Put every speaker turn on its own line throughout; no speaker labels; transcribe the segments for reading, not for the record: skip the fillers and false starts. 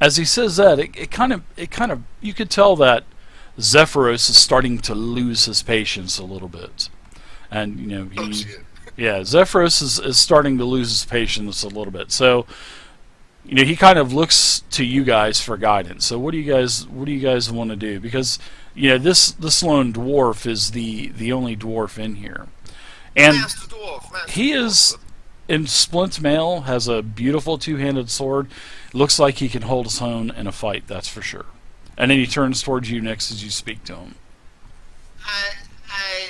as he says that, it kind of, you could tell that Zephyros is starting to lose his patience a little bit, and Zephyros is starting to lose his patience a little bit. So, he kind of looks to you guys for guidance. So, what do you guys want to do? Because this lone dwarf is the only dwarf in here, and
Master
he is in splint mail, has a beautiful two-handed sword. Looks like he can hold his own in a fight, that's for sure. And then he turns towards you next as you speak to him.
I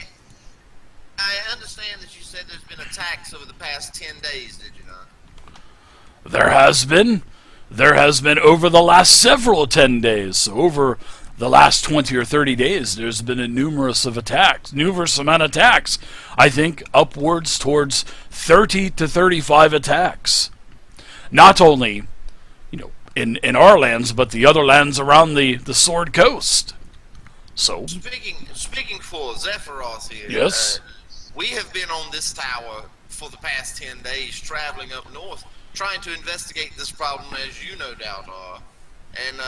understand that you said there's been attacks over the past 10 days, did you not?
There has been. There has been over the last several 10 days. So over the last 20 or 30 days, there's been a numerous amount of attacks. I think upwards towards 30 to 35 attacks. Not only, in our lands, but the other lands around the Sword Coast. So,
speaking for Zephyros here,
yes,
we have been on this tower for the past 10 days, traveling up north, trying to investigate this problem, as you no doubt are. And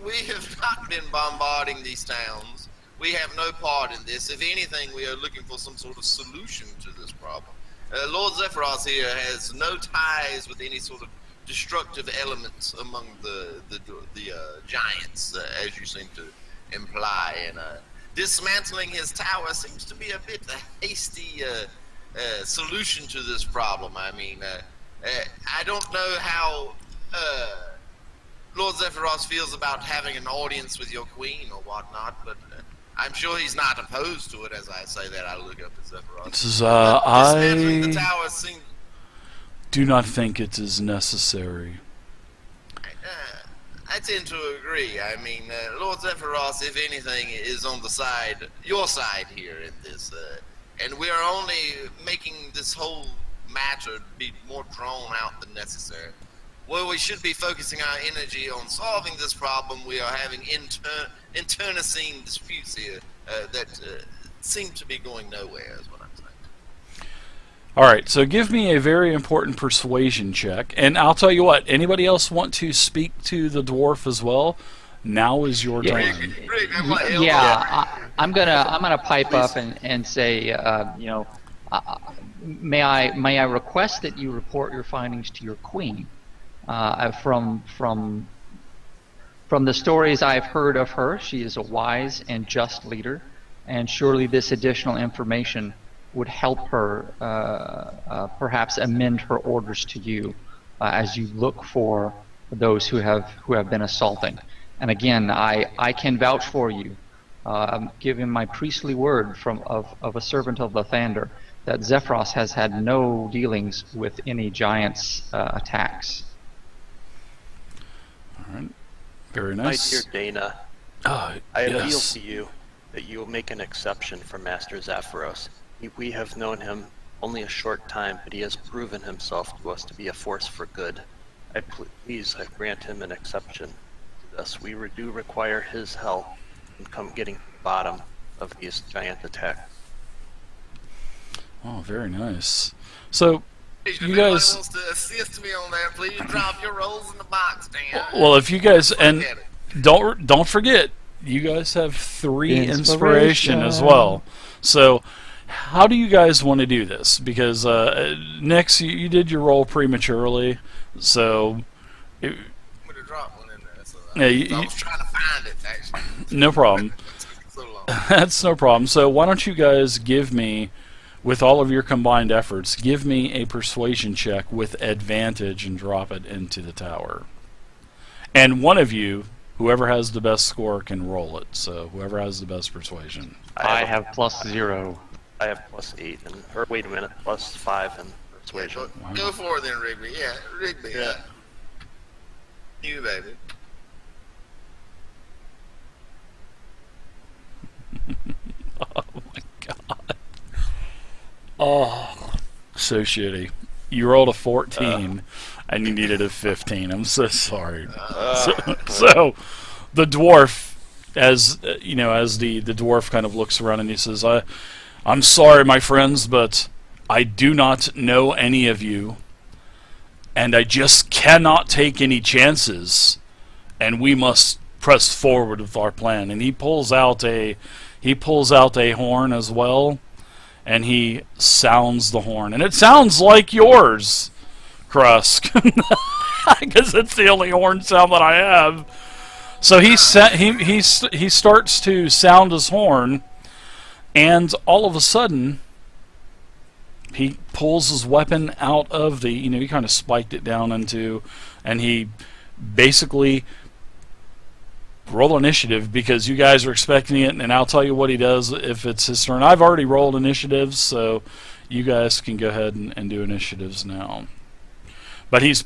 we have not been bombarding these towns. We have no part in this. If anything, we are looking for some sort of solution to this problem. Lord Zephyros here has no ties with any sort of destructive elements among the giants, as you seem to imply. And dismantling his tower seems to be a bit hasty solution to this problem. I mean, I don't know how Lord Zephyros feels about having an audience with your queen or whatnot, but I'm sure he's not opposed to it. As I say that, I look up at Zephyros.
This is,
dismantling the tower seems...
do not think it is necessary.
I tend to agree. I mean, Lord Zephyros, if anything, is on your side here in this, and we are only making this whole matter be more drawn out than necessary. Where we should be focusing our energy on solving this problem, we are having internecine disputes here that seem to be going nowhere, is what I'm saying.
Alright, so give me a very important persuasion check. And I'll tell you what, anybody else want to speak to the dwarf as well? Now is your time.
I'm gonna pipe up and say, may I request that you report your findings to your queen? From the stories I've heard of her, she is a wise and just leader, and surely this additional information would help her perhaps amend her orders to you as you look for those who have been assaulting. And again, I can vouch for you, given my priestly word of a servant of Lathander, that Zephyros has had no dealings with any giants' attacks.
All right, very nice.
My dear Dana, I appeal to you that you will make an exception for Master Zephyros. We have known him only a short time, but he has proven himself to us to be a force for good. I grant him an exception to this. We do require his help in getting to the bottom of these giant attacks.
Oh, very nice. So, you
If
guys
wants to assist me on that, please drop your rolls in the box, Dan.
Well, if you guys, and don't forget, you guys have 3 inspiration as well. So, how do you guys want to do this? Because Nix, you did your roll prematurely, so
I'm gonna drop one in there. So
yeah,
I was trying to find it actually.
No problem.
So long.
That's no problem. So why don't you guys give me, with all of your combined efforts, give me a persuasion check with advantage and drop it into the tower. And one of you, whoever has the best score, can roll it. So whoever has the best persuasion.
I have +0.
I have +8, or wait a minute, +5 in persuasion.
Yeah, go for it then, Rigby. Yeah, Rigby.
Yeah.
You, baby.
Oh my god. Oh, so shitty. You rolled a 14 and you needed a 15. I'm so sorry. So the dwarf, as the dwarf kind of looks around and he says, I'm sorry, my friends, but I do not know any of you, and I just cannot take any chances and we must press forward with our plan. And he pulls out a horn as well, and he sounds the horn, and it sounds like yours, Krusk, because it's the only horn sound that I have. So he starts to sound his horn, and all of a sudden, he pulls his weapon out of the, he kind of spiked it down into, and he basically, roll initiative because you guys are expecting it, and I'll tell you what he does if it's his turn. I've already rolled initiatives, so you guys can go ahead and do initiatives now. But he's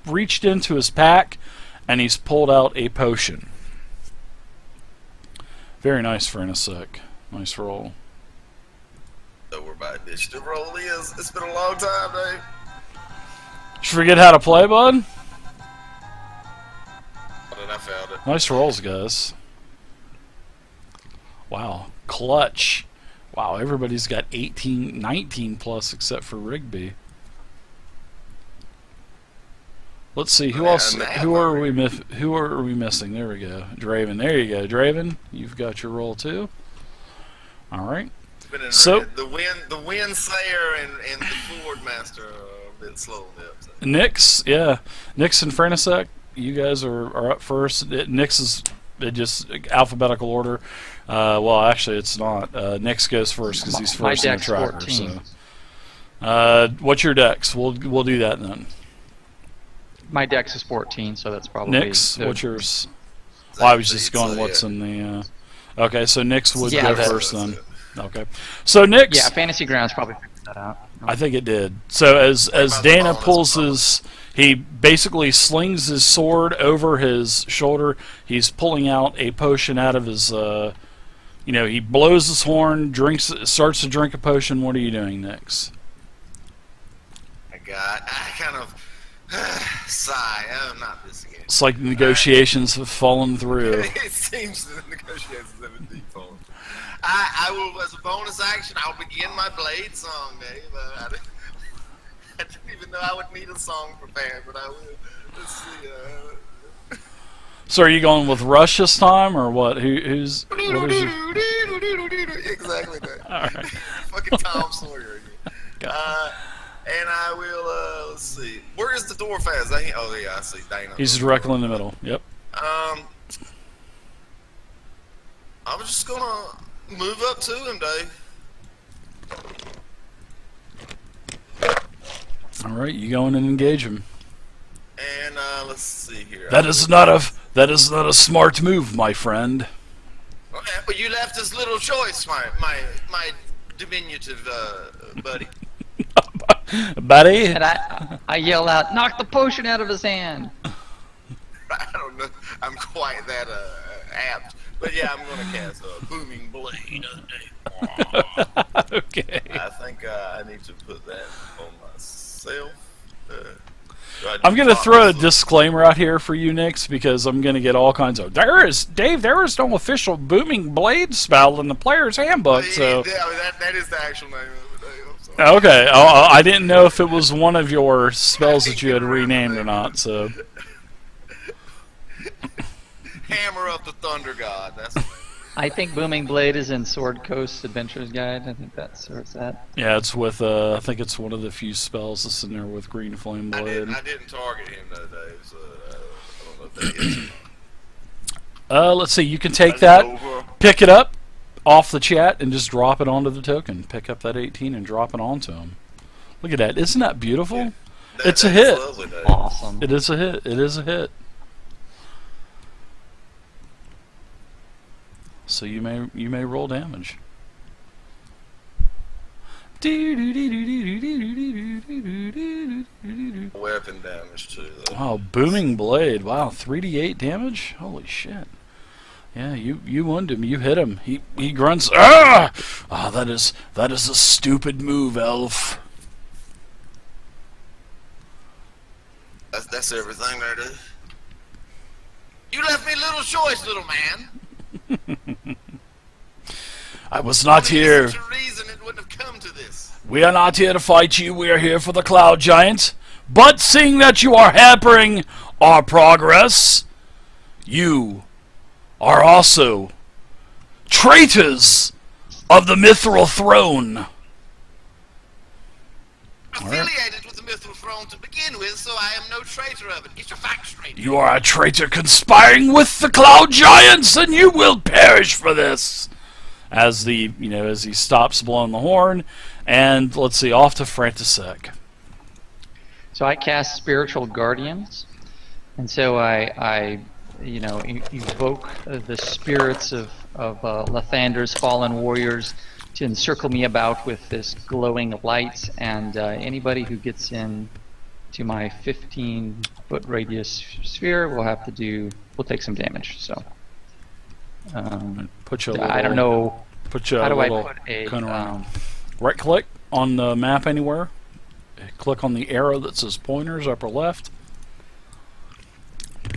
reached into his pack, and he's pulled out a potion. Very nice for Innisec. Nice roll.
So where my initiative roll is. It's been a long time, Dave.
Did you forget how to play, bud?
And I found it.
Nice rolls, guys. Wow. Clutch. Wow, everybody's got 18, 19 plus except for Rigby. Let's see, who else? Who are we missing? There we go. Draven. There you go, Draven. You've got your roll too. All right. So
the wind sayer and the Ford master have been slow on the upside.
Nix, yeah, Nix and Franisek, you guys are up first. Nix is just alphabetical order. Well, actually, it's not. Nix goes first because he's first in the tracker. 14. So, what's your dex? We'll do that then.
My dex is 14, so that's probably...
Nix, what's yours? Well, I was just going what's in the... Okay, so Nix would go first then. Okay. So Nix...
Yeah, Fantasy Grounds probably figured that out.
I think it did. So as Dana pulls his... He basically slings his sword over his shoulder. He's pulling out a potion out of his... he blows his horn, starts to drink a potion. What are you doing, Nix?
I kind of... sigh. I'm not this again.
It's like the negotiations have fallen through.
It seems the negotiations have indeed fallen. I will, as a bonus action, I'll begin my Blade song, Dave. I didn't even know I would need a song prepared, but I will. Let's see.
So are you going with Rush this time, or what? Who's...
Exactly that.
All right.
Fucking Tom Sawyer. And I will, let's see. Where is the dwarf at? Oh, yeah, I see. Dana.
He's directly in the middle. Yep.
I was just going to move up to him, Dave.
All right, you go in and engage him.
And, let's see here.
That is not a smart move, my friend.
Okay, but you left us little choice, my diminutive, buddy.
Buddy?
And I yell out, knock the potion out of his hand.
I don't know. I'm quite that apt. But yeah, I'm going to cast a booming blade.
Okay.
I think I need to put that on myself.
I'm going to throw a disclaimer out here for you, Nix, because I'm going to get all kinds of... There is no official booming blade spell in the player's handbook, so...
Yeah, that is the actual name of it.
Okay, I didn't know if it was one of your spells that you had renamed or not, so...
Hammer of the Thunder God, that's the
I think Booming Blade is in Sword Coast Adventurer's Guide. I think that's where it's at.
Yeah, it's with, I think it's one of the few spells that's in there with Green Flame Blade.
I didn't target him that day, so I don't know if that is.
Let's see, you can take that, pick it up off the chat, and just drop it onto the token. Pick up that 18 and drop it onto him. Look at that. Isn't that beautiful?
Yeah,
it's a hit.
Lovely,
awesome.
It is a hit. It is a hit. So you may roll damage.
Weapon damage too, though.
Oh, Booming Blade. Wow, 3d8 damage? Holy shit. Yeah, you wound him. You hit him. He grunts. Ah! Ah, that is a stupid move, elf.
That's everything there, dude. You left me little choice, little man.
I was not here.
Such a reason it wouldn't have come to this.
We are not here to fight you. We are here for the Cloud Giant. But seeing that you are hampering our progress, you are also traitors of the Mithril Throne.
Affiliated with the Mithril Throne to begin with, so I am no traitor of it. Get your facts straight.
You are a traitor conspiring with the Cloud Giants, and you will perish for this. As as he stops blowing the horn, and let's see, off to Frantisek.
So I cast Spiritual Guardians, and so I evoke the spirits of Lathander's fallen warriors to encircle me about with this glowing light, and anybody who gets in to my 15-foot radius sphere will take some damage. So
Put you a
I don't know.
Put you
how
a
do
little
I put a
right click on the map anywhere. Click on the arrow that says pointers, upper left.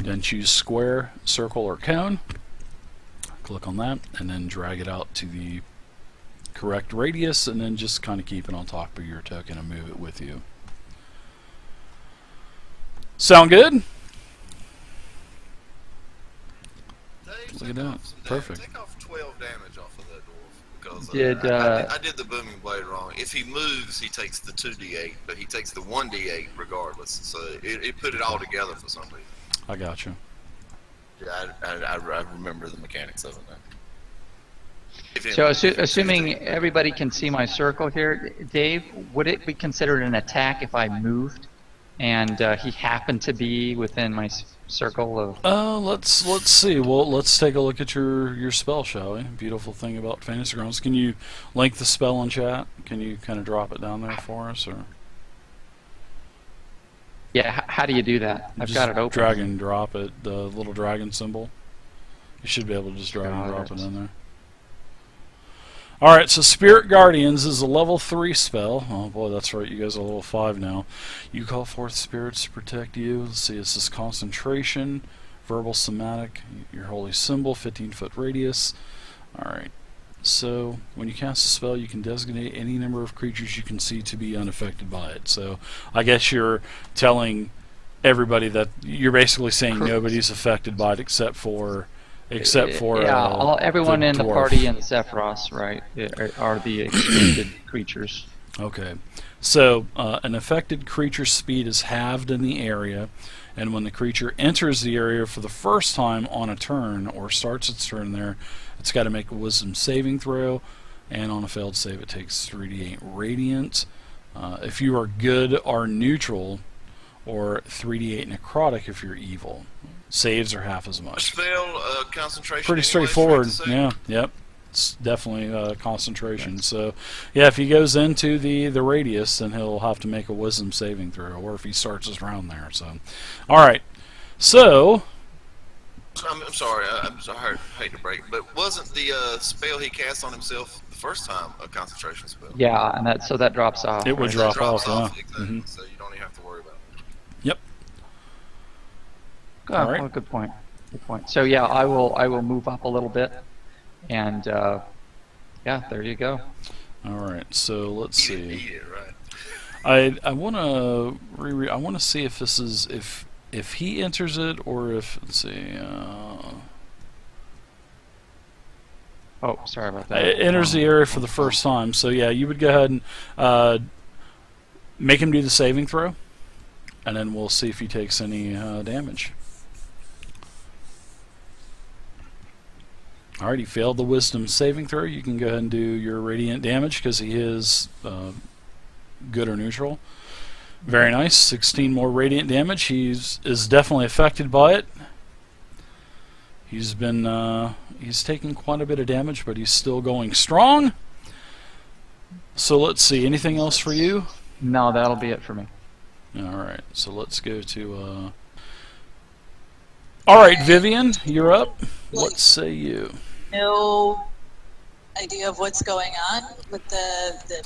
Then choose square, circle, or cone. Click on that, and then drag it out to the correct radius, and then just kind of keep it on top of your token and move it with you. Sound good? Look at that. Perfect.
Take off 12 damage off of that dwarf, because I did the booming blade wrong. If he moves, he takes the 2d8, but he takes the 1d8 regardless. So it put it all together for some reason.
I got you.
Yeah, I remember the mechanics of it now.
So assuming everybody can see my circle here, Dave, would it be considered an attack if I moved and he happened to be within my circle of...
let's see. Well, let's take a look at your spell, shall we? Beautiful thing about Fantasy Grounds. Can you link the spell in chat? Can you kind of drop it down there for us, or?
Yeah, how do you do that? I've got it open.
Drag and drop it, the little dragon symbol. You should be able to just drag and drop it in there. Alright, so Spirit Guardians is a level 3 spell. Oh boy, that's right, you guys are level 5 now. You call forth spirits to protect you. Let's see, this is concentration, verbal, somatic, your holy symbol, 15-foot radius. Alright, so when you cast a spell, you can designate any number of creatures you can see to be unaffected by it. So I guess you're telling everybody that you're basically saying nobody's affected by it except for
everyone
the
in the
dwarf.
party in Zephyros, right, are the excluded creatures.
Okay, so an affected creature's speed is halved in the area, and when the creature enters the area for the first time on a turn or starts its turn there, it's got to make a wisdom saving throw, and on a failed save it takes 3d8 radiant. If you are good or neutral, or 3d8 necrotic if you're evil. Saves are half as much.
Spell concentration.
Pretty straightforward. Yeah, yep. It's definitely concentration. So, yeah, if he goes into the radius, then he'll have to make a wisdom saving throw, or if he starts his round there. So, all right. So,
I'm sorry. I hate to break, but wasn't the spell he cast on himself the first time a concentration spell?
Yeah, and that drops off.
It would drop off.
Exactly.
Mm-hmm.
So you don't even have to worry about it.
Yep.
Oh,
all right.
well, good point. Good point. So yeah, I will move up a little bit, and yeah, there you go.
All right. So let's see.
Eat it, right?
I want to I want to see if this is if he enters it, or if, let's see.
Oh, sorry about that.
It enters the area for the first time. So yeah, you would go ahead and make him do the saving throw, and then we'll see if he takes any damage. Alright, he failed the wisdom saving throw. You can go ahead and do your radiant damage because he is good or neutral. Very nice. 16 more radiant damage. Is definitely affected by it. He's taking quite a bit of damage, but he's still going strong. So let's see. Anything else for you?
No, that'll be it for me.
Alright, so let's go to Alright, Vivian, you're up. What say you?
No idea of what's going on with the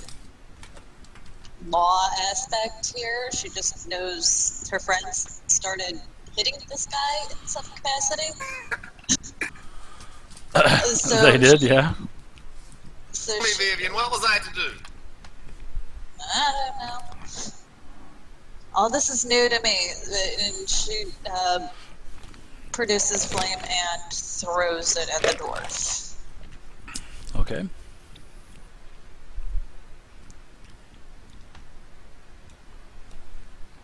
law aspect here. She just knows her friends started hitting this guy in some capacity. So
they did, yeah.
So
Tell me, Vivian, what was I to do?
I don't know. All this is new to me. And she produces flame and throws it at the dwarf.
Okay.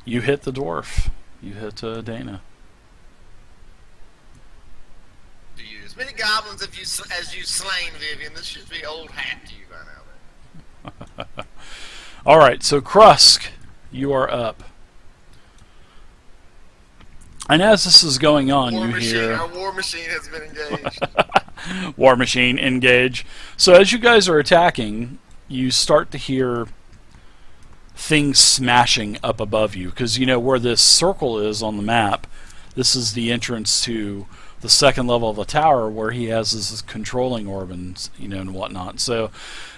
You hit the dwarf. You hit Dana.
To you. As many goblins as you slain, Vivian. This should be old hat to you by now.
All right, so Krusk, you are up. And as this is going on, you hear...
Our war machine has been engaged.
War machine, engage. So as you guys are attacking, you start to hear things smashing up above you. Because you know where this circle is on the map, this is the entrance to the second level of the tower where he has his controlling organs, you know, and whatnot. So,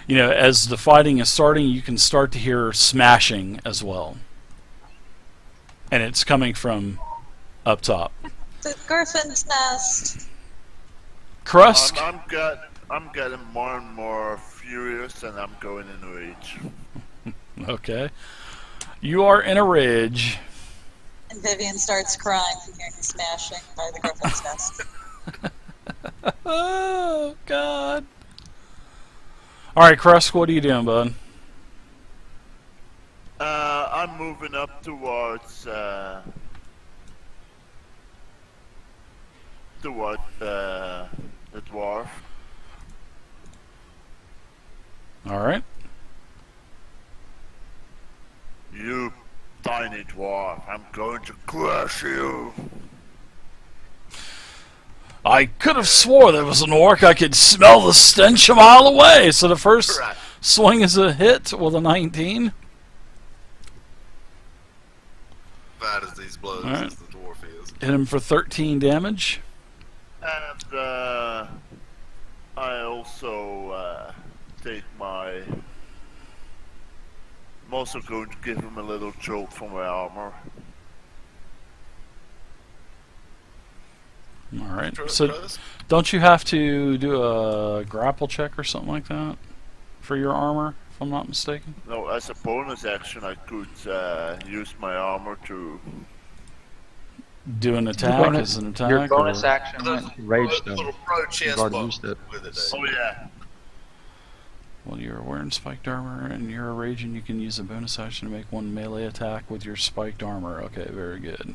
you know, as the fighting is starting, you can start to hear smashing as well. And it's coming from up top.
The Griffin's Nest.
Krusk?
I'm getting more and more furious, and I'm going in rage.
Okay. You are in a rage.
And Vivian starts crying from hearing the smashing by the Griffin's Nest.
Oh, God. Alright, Krusk, what are you doing, bud?
I'm moving up towards the dwarf.
Alright.
You tiny dwarf, I'm going to crush you.
I could have swore there was an orc. I could smell the stench a mile away. So the first swing is a hit with a 19.
Bad as these blows as the dwarf is.
Hit him for 13 damage.
And I also take my... I'm also going to give him a little jolt from my armor.
Alright, so don't you have to do a grapple check or something like that for your armor, if I'm not mistaken?
No, as a bonus action I could use my armor to...
Do an attack as an attack?
Your bonus
or?
action went to rage, though.
Little pro chest
You've already
bump
used it.
with it.
Oh yeah.
Well, you're wearing spiked armor and you're a rage, and you can use a bonus action to make one melee attack with your spiked armor. Okay, very good.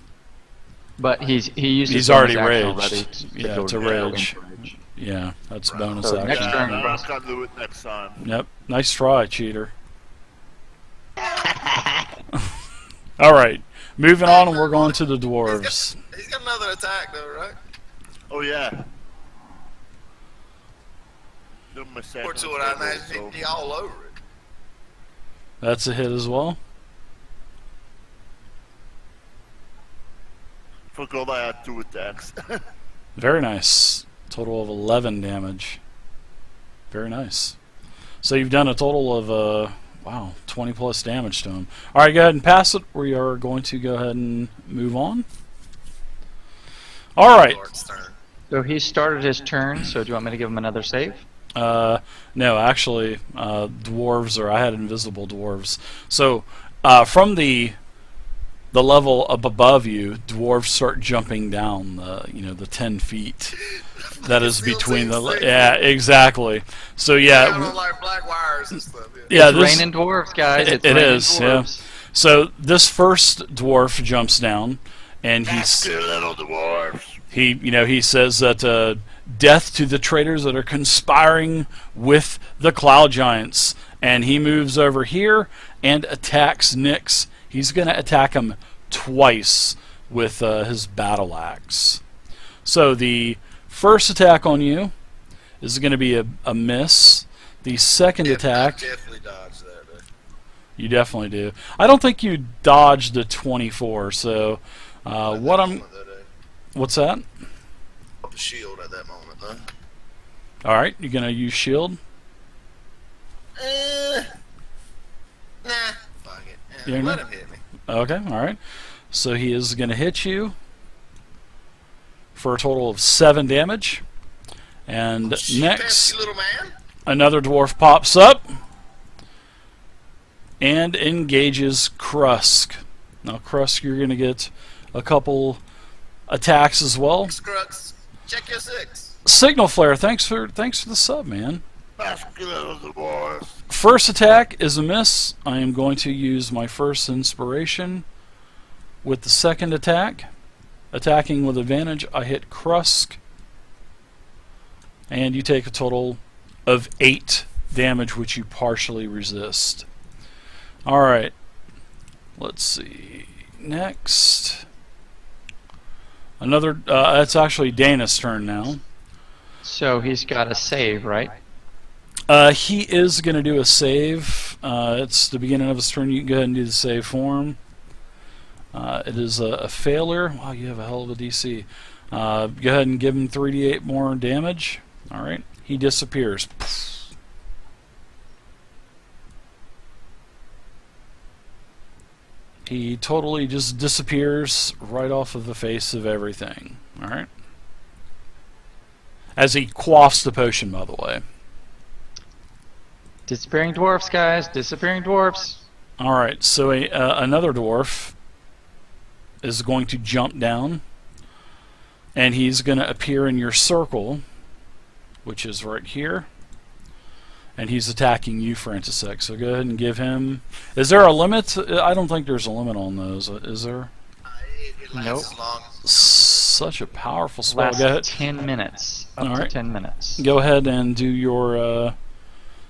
But he used
He's
his
already
bonus
raged.
action
Yeah,
go
it's a
to
rage.
rage.
Yeah, that's bonus
So
action.
next turn,
I'm
Krusk.
gonna do it next time.
Yep, nice try, cheater. Alright, moving on, and we're going to the dwarves.
He's got another attack though, right?
Oh yeah. Do my second
Or to what I
attack
imagine
also.
he'd be all over it.
That's a hit as well.
Forgot I had 2 attacks.
Very nice. Total of 11 damage. Very nice. So you've done a total of, wow, 20 plus damage to him. Alright, go ahead and pass it. We are going to go ahead and move on. Alright.
Lord's turn.
So he started his turn, so do you want me to give him another save?
No, actually, dwarves, or I had invisible dwarves. So, from the level up above you, dwarves start jumping down the 10 feet that is between the... Yeah, exactly. So,
Down
yeah...
on like black wires and stuff.
Yeah,
It's raining dwarves, guys. It's
it
raining
is,
dwarves.
yeah. So, this first dwarf jumps down, and
That's two little dwarves.
he says that death to the traitors that are conspiring with the Cloud Giants, and he moves over here and attacks Nyx. He's going to attack him twice with his battle axe. So the first attack on you is going to be a miss. The second attack,
I definitely dodged that.
you definitely do. I don't think you dodged the 24. So what's that?
The shield at that moment, huh?
All right, you're going to use shield.
Nah. Fuck it.
Yeah,
Let him hit me.
Okay, alright. So he is going to hit you for a total of 7 damage. And next,
Fancy little man.
another dwarf pops up and engages Krusk. Now, Krusk, you're going to get a couple attacks as well.
Crux, check your 6.
Signal Flare, thanks for the sub, man.
Vascular the dwarf.
First attack is a miss. I am going to use my first inspiration with the second attack. Attacking with advantage, I hit Krusk. And you take a total of 8 damage, which you partially resist. Alright. Let's see. Next. Another, that's actually Dana's turn now.
So he's got a save, right?
He is going to do a save. It's the beginning of his turn. You can go ahead and do the save for him. It is a failure. Wow, you have a hell of a DC. Go ahead and give him 3d8 more damage. Alright. He disappears. He totally just disappears right off of the face of everything. Alright. As he quaffs the potion, by the way.
Disappearing dwarfs, guys. Disappearing dwarfs.
Alright, so another dwarf is going to jump down. And he's going to appear in your circle, which is right here. And he's attacking you, Frantisek. So go ahead and give him... Is there a limit? I don't think there's a limit on those. Is there?
It lasts as long.
Such a powerful spell.
Lasts
Go ahead.
10 minutes. Up
All
to
right.
10 minutes.
Go ahead and do your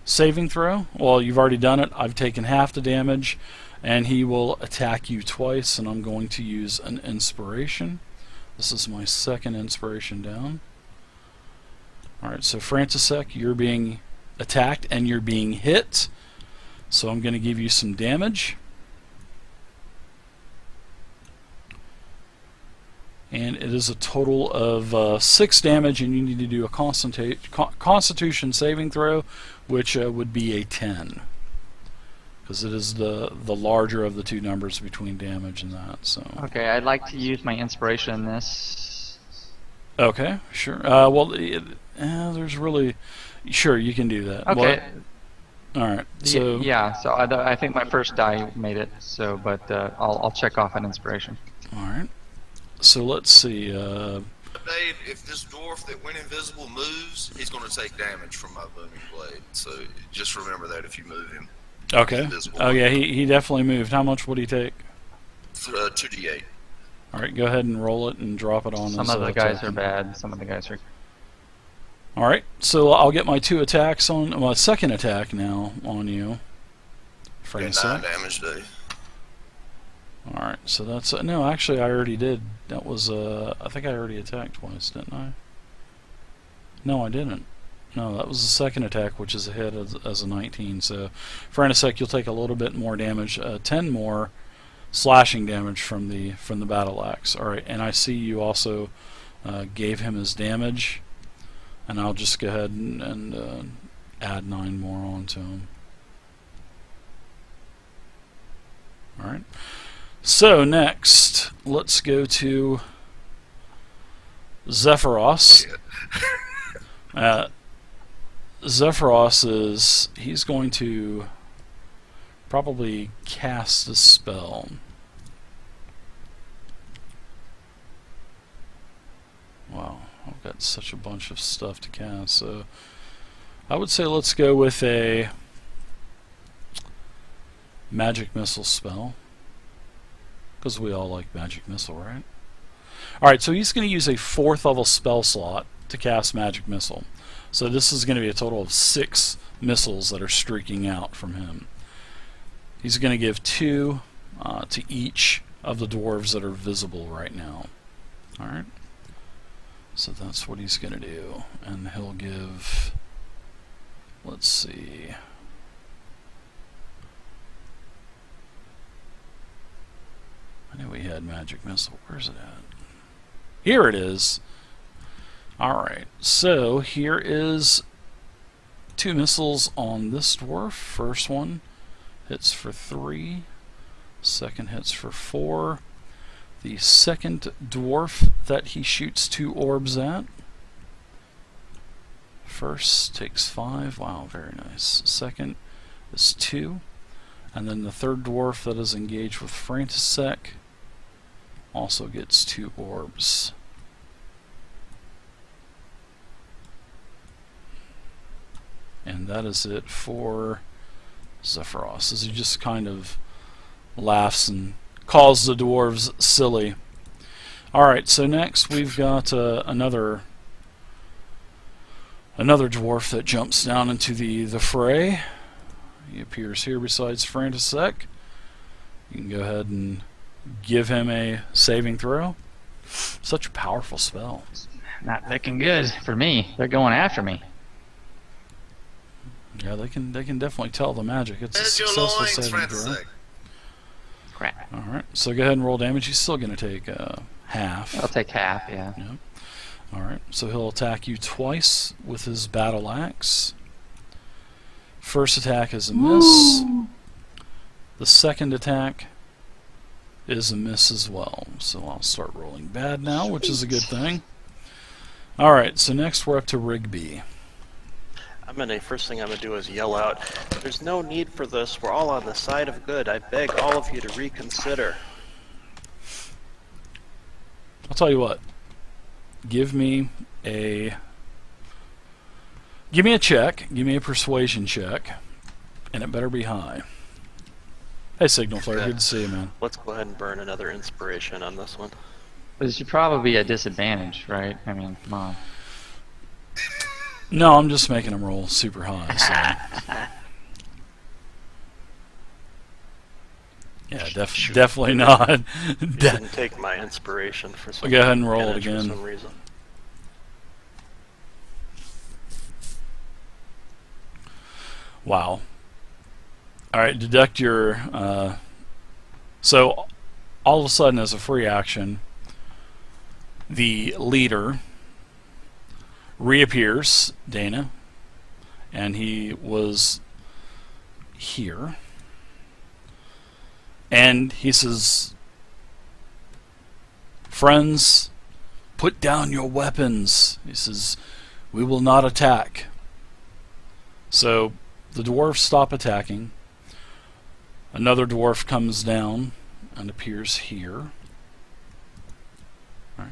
saving throw. Well, you've already done it. I've taken half the damage. And he will attack you twice. And I'm going to use an inspiration. This is my second inspiration down. Alright, so Frantisek, you're being attacked and you're being hit. So I'm going to give you some damage. And it is a total of 6 damage, and you need to do a Constitution saving throw, which would be a 10. Because it is the larger of the two numbers between damage and that. So.
Okay, I'd like to use my inspiration in this.
Okay, sure. Well, there's really... Sure, you can do that.
Okay.
All right. So
yeah, so I think my first die made it. So, but I'll check off an inspiration.
all right. So let's see.
Dave, if this dwarf that went invisible moves, he's going to take damage from my booming blade. So just remember that if you move him.
Okay.
Invisible.
Oh yeah, he definitely moved. How much would he take?
2d8.
All right, go ahead and roll it and drop it on.
Some
his,
of the guys
token.
are bad. Some of the guys are.
All right, so I'll get my 2 attacks on my second attack now on you. For a
9
sec.
damage, Dave.
All right, so that's no. Actually, I already did. That was I think I already attacked twice, didn't I? No, I didn't. No, that was the second attack, which is a hit as a 19. So, for a sec, you'll take a little bit more damage, 10 more slashing damage from the battle axe. All right, and I see you also gave him his damage, and I'll just go ahead and add 9 more onto him. All right. So next, let's go to Zephyros. Zephyros he's going to probably cast a spell. Wow, I've got such a bunch of stuff to cast. So I would say let's go with a magic missile spell. Because we all like magic missile, right? Alright, so he's going to use a 4th level spell slot to cast magic missile. So this is going to be a total of 6 missiles that are streaking out from him. He's going to give 2 to each of the dwarves that are visible right now. Alright. So that's what he's going to do. And he'll give... Let's see... I knew we had magic missile. Where's it at? Here it is. Alright, so here is 2 missiles on this dwarf. First one hits for 3. Second hits for 4. The second dwarf that he shoots 2 orbs at. First takes 5. Wow, very nice. Second is 2. And then the third dwarf that is engaged with Frantisek also gets 2 orbs. And that is it for Zephyros, as he just kind of laughs and calls the dwarves silly. Alright, so next we've got another dwarf that jumps down into the fray. He appears here besides Frantisek. You can go ahead and give him a saving throw. Such a powerful spell.
Not looking good for me. They're going after me.
Yeah, they can definitely tell the magic. It's a
There's your
successful
loins,
saving throw.
Frantisek.
Crap.
Alright, so go ahead and roll damage. He's still going to take half.
I'll take half, yeah.
Yep. Alright, so he'll attack you twice with his battle axe. First attack is a miss. The second attack is a miss as well. So I'll start rolling bad now, which is a good thing. Alright, so next we're up to Rigby.
First thing I'm gonna do is yell out, "There's no need for this. We're all on the side of good. I beg all of you to reconsider."
I'll tell you what. Give me a check. Give me a persuasion check, and it better be high. Hey, Signal Flare, good to see you, man.
Let's go ahead and burn another inspiration on this one.
This should probably be a disadvantage, right? I mean, come on.
No, I'm just making him roll super high. So. Yeah, definitely not.
You didn't take my inspiration for some
Go ahead and roll it
advantage
again.
for some reason.
Wow. Alright, deduct your... so, all of a sudden, as a free action, the leader reappears, Dana, and he was here. And he says, "Friends, put down your weapons." He says, "We will not attack." So the dwarves stop attacking. Another dwarf comes down and appears here. All right.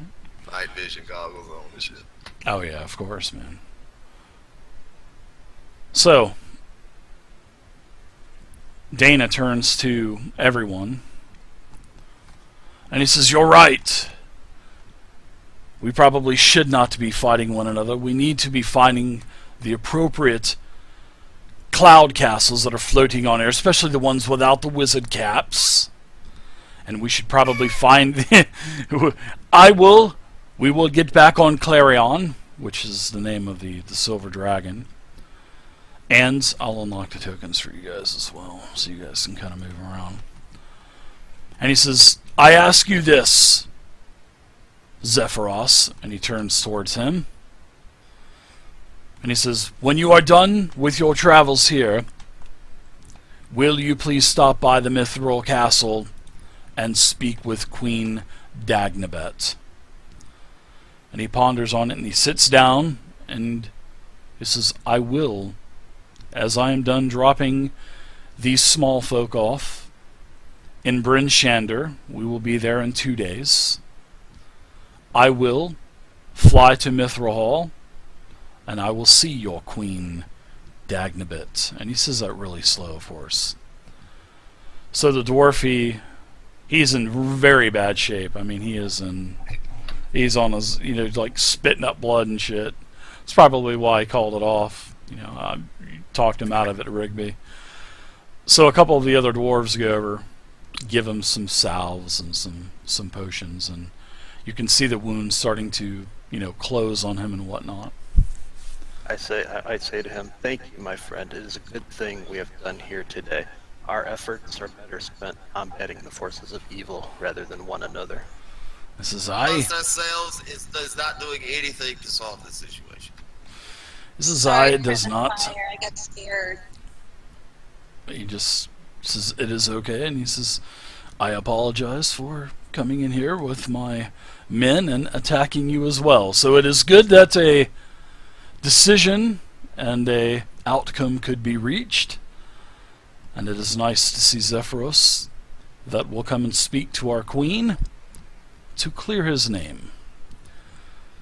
Night vision goggles on and shit.
Oh yeah, of course, man. So Dana turns to everyone and he says, "You're right. We probably should not be fighting one another. We need to be finding the appropriate cloud castles that are floating on air, especially the ones without the wizard caps. And we should probably find we will get back on Clarion," which is the name of the Silver Dragon. And I'll unlock the tokens for you guys as well, so you guys can kind of move around. And he says, "I ask you this, Zephyros," and he turns towards him. And he says, "When you are done with your travels here, will you please stop by the Mithril Castle and speak with Queen Dagnabet?" And he ponders on it and he sits down and he says, "I will. As I am done dropping these small folk off in Bryn Shander, we will be there in 2 days. I will fly to Mithril Hall, and I will see your Queen Dagnabet." And he says that really slow, of course. So the dwarf, he's in very bad shape. I mean, he's on his, like spitting up blood and shit. That's probably why he called it off. I talked him out of it at Rigby. So a couple of the other dwarves go over, give him some salves and some potions, and you can see the wounds starting to, close on him and whatnot.
I say to him, "Thank you, my friend. It is a good thing we have done here today. Our efforts are better spent combating the forces of evil rather than one another."
This is
Amongst ourselves is not doing anything to solve this situation.
This is
Sorry,
it does not.
fire, I got scared.
He just says it is okay, and he says, "I apologize for coming in here with my men and attacking you as well. So it is good that a decision and a outcome could be reached. And it is nice to see Zephyros that will come and speak to our queen to clear his name.